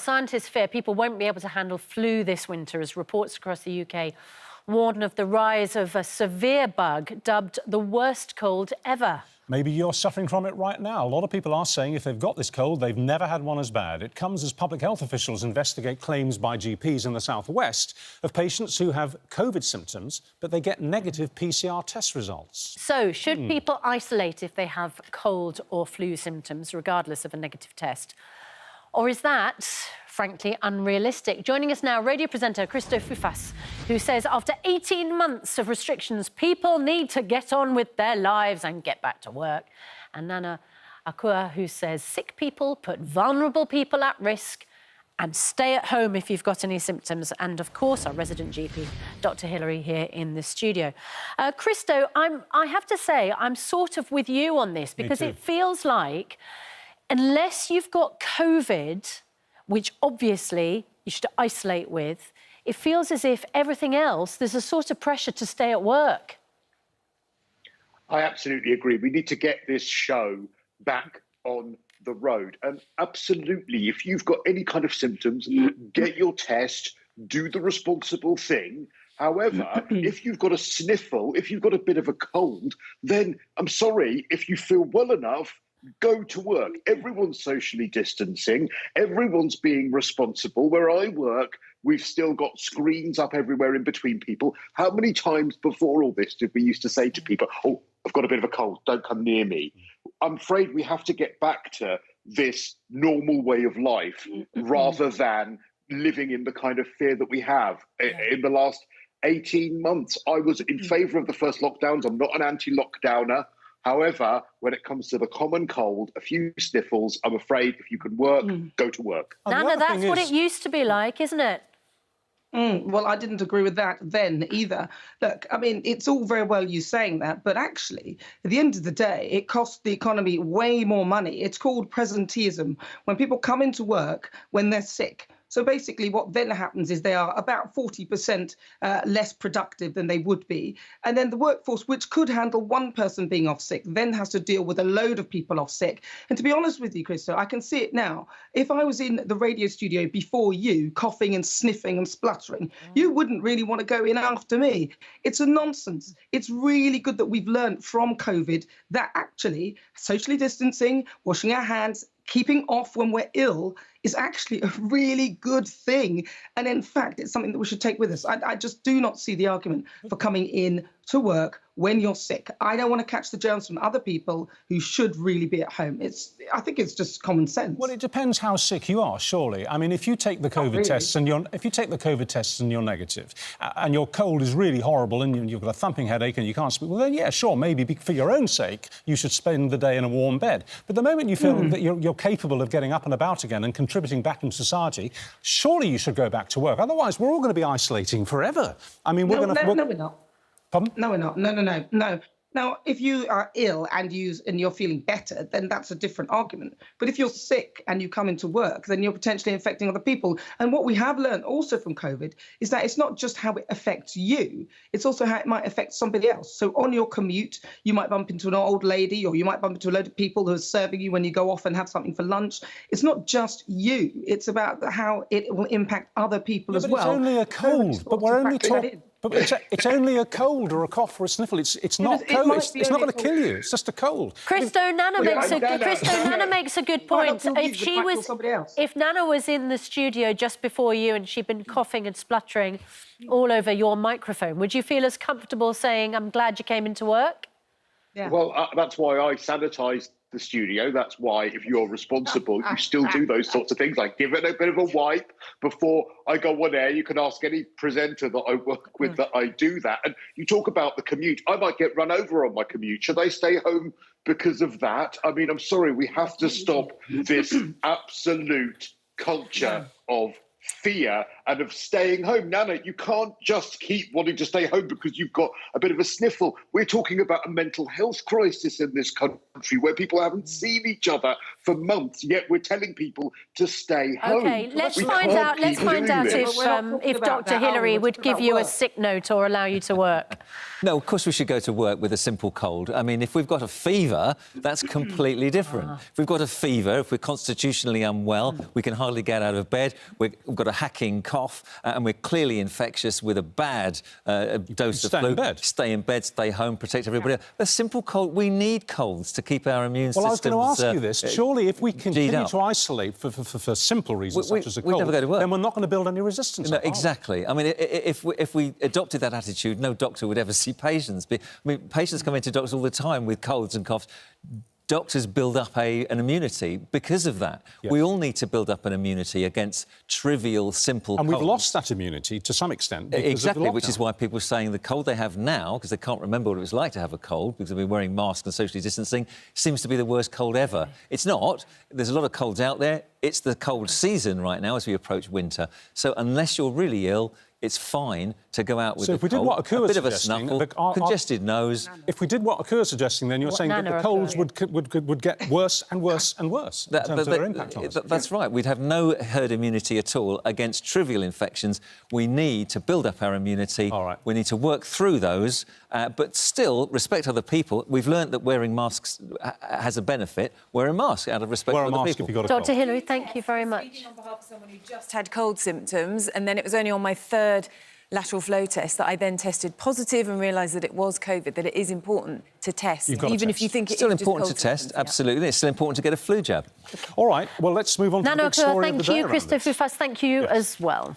scientists fear people won't be able to handle flu this winter as reports across the UK warn of the rise of a severe bug dubbed the worst cold ever. Maybe you're suffering from it right now. A lot of people are saying if they've got this cold, they've never had one as bad. It comes as public health officials investigate claims by GPs in the southwest of patients who have COVID symptoms, but they get negative PCR test results. So, should people isolate if they have cold or flu symptoms, regardless of a negative test? Or is that, frankly, unrealistic? Joining us now, radio presenter Christo Fufas, who says after 18 months of restrictions, people need to get on with their lives and get back to work. And Nana Akua, who says sick people put vulnerable people at risk and stay at home if you've got any symptoms. And, of course, our resident GP, Dr. Hilary, here in the studio. Christo, I have to say I'm sort of with you on this because it feels like unless you've got COVID, which obviously you should isolate with, it feels as if everything else, there's a sort of pressure to stay at work. I absolutely agree. We need to get this show back on the road. And absolutely, if you've got any kind of symptoms, get your test, do the responsible thing. However, if you've got a sniffle, if you've got a bit of a cold, then I'm sorry, if you feel well enough, go to work. Everyone's socially distancing. Everyone's being responsible. Where I work, we've still got screens up everywhere in between people. How many times before all this did we used to say to people, oh, I've got a bit of a cold, don't come near me? I'm afraid we have to get back to this normal way of life rather than living in the kind of fear that we have. In the last 18 months, I was in favour of the first lockdowns. I'm not an anti-lockdowner. However, when it comes to the common cold, a few sniffles, I'm afraid if you can work, go to work. Nana, that's what it used to be like, isn't it? Well, I didn't agree with that then either. Look, I mean, it's all very well you saying that, but actually, at the end of the day, it costs the economy way more money. It's called presenteeism. When people come into work when they're sick, so basically what then happens is they are about 40% less productive than they would be. And then the workforce, which could handle one person being off sick, then has to deal with a load of people off sick. And to be honest with you, Christo, I can see it now. If I was in the radio studio before you, coughing and sniffing and spluttering, you wouldn't really want to go in after me. It's a nonsense. It's really good that we've learned from COVID that actually socially distancing, washing our hands, keeping off when we're ill is actually a really good thing. And in fact, it's something that we should take with us. I just do not see the argument for coming in to work when you're sick. I don't want to catch the germs from other people who should really be at home. I think it's just common sense. Well, it depends how sick you are, surely. I mean, if you take the COVID tests and you're negative, and your cold is really horrible and you've got a thumping headache and you can't speak, well, then, yeah, sure, maybe for your own sake, you should spend the day in a warm bed. But the moment you feel that you're capable of getting up and about again and contributing back in society, surely you should go back to work. Otherwise, we're all going to be isolating forever. I mean, we're going to... No, we're not. Pardon? No, we're not. No. Now, if you are ill and you're feeling better, then that's a different argument. But if you're sick and you come into work, then you're potentially infecting other people. And what we have learned also from COVID is that it's not just how it affects you, it's also how it might affect somebody else. So on your commute, you might bump into an old lady or you might bump into a load of people who are serving you when you go off and have something for lunch. It's not just you. It's about how it will impact other people as well. It's only a cold, but we're only talking... But it's only a cold or a cough or a sniffle. It's not COVID. It's not going to kill you. It's just a cold. Christo, Nana makes a good point. If Nana was in the studio just before you and she'd been coughing and spluttering all over your microphone, would you feel as comfortable saying, I'm glad you came into work? Yeah. Well, that's why I sanitised the studio. That's why, if you're responsible, you still do those sorts of things, like give it a bit of a wipe before I go on air. You can ask any presenter that I work with that I do that. And you talk about the commute. I might get run over on my commute. Should I stay home because of that? I mean, I'm sorry, we have to stop this absolute culture of fear and of staying home. Nana, you can't just keep wanting to stay home because you've got a bit of a sniffle. We're talking about a mental health crisis in this country where people haven't seen each other for months, yet we're telling people to stay home. OK, let's find out if Dr Hillary would give you a sick note or allow you to work. No, of course we should go to work with a simple cold. I mean, if we've got a fever, that's completely different. If we've got a fever, if we're constitutionally unwell, we can hardly get out of bed, we've got a hacking cough, and we're clearly infectious with a bad dose of flu. Stay in bed, stay home, protect everybody else. A simple cold, we need colds to keep our immune systems. Well, I was going to ask you this. Surely if we continue to isolate for simple reasons, such as a cold, then we're not going to build any resistance. No, exactly. I mean, if we adopted that attitude, no doctor would ever see patients. I mean, patients come into doctors all the time with colds and coughs. Doctors build up an immunity because of that. Yes. We all need to build up an immunity against trivial, simple colds. And we've lost that immunity to some extent. Exactly, which is why people are saying the cold they have now, because they can't remember what it was like to have a cold, because they've been wearing masks and socially distancing, seems to be the worst cold ever. It's not. There's a lot of colds out there. It's the cold season right now as we approach winter. So unless you're really ill, it's fine to go out with a bit of a snuffle, congested nose. If we did what Okur's suggesting, then you're saying that the colds would get worse and worse and worse in terms of their impact on us. That's right. We'd have no herd immunity at all against trivial infections. We need to build up our immunity. All right. We need to work through those, but still respect other people. We've learned that wearing masks has a benefit. Wear a mask out of respect for other people. Dr Hillary, thank you very much. Speaking on behalf of someone who just had cold symptoms, and then it was only on my third lateral flow test that I then tested positive and realised that it was COVID, that it is important to test, even if you think it's still important to test, absolutely. It's still important to get a flu jab. All right, well, let's move on to the big story of the day. Thank you. Christo Foufas, thank you as well.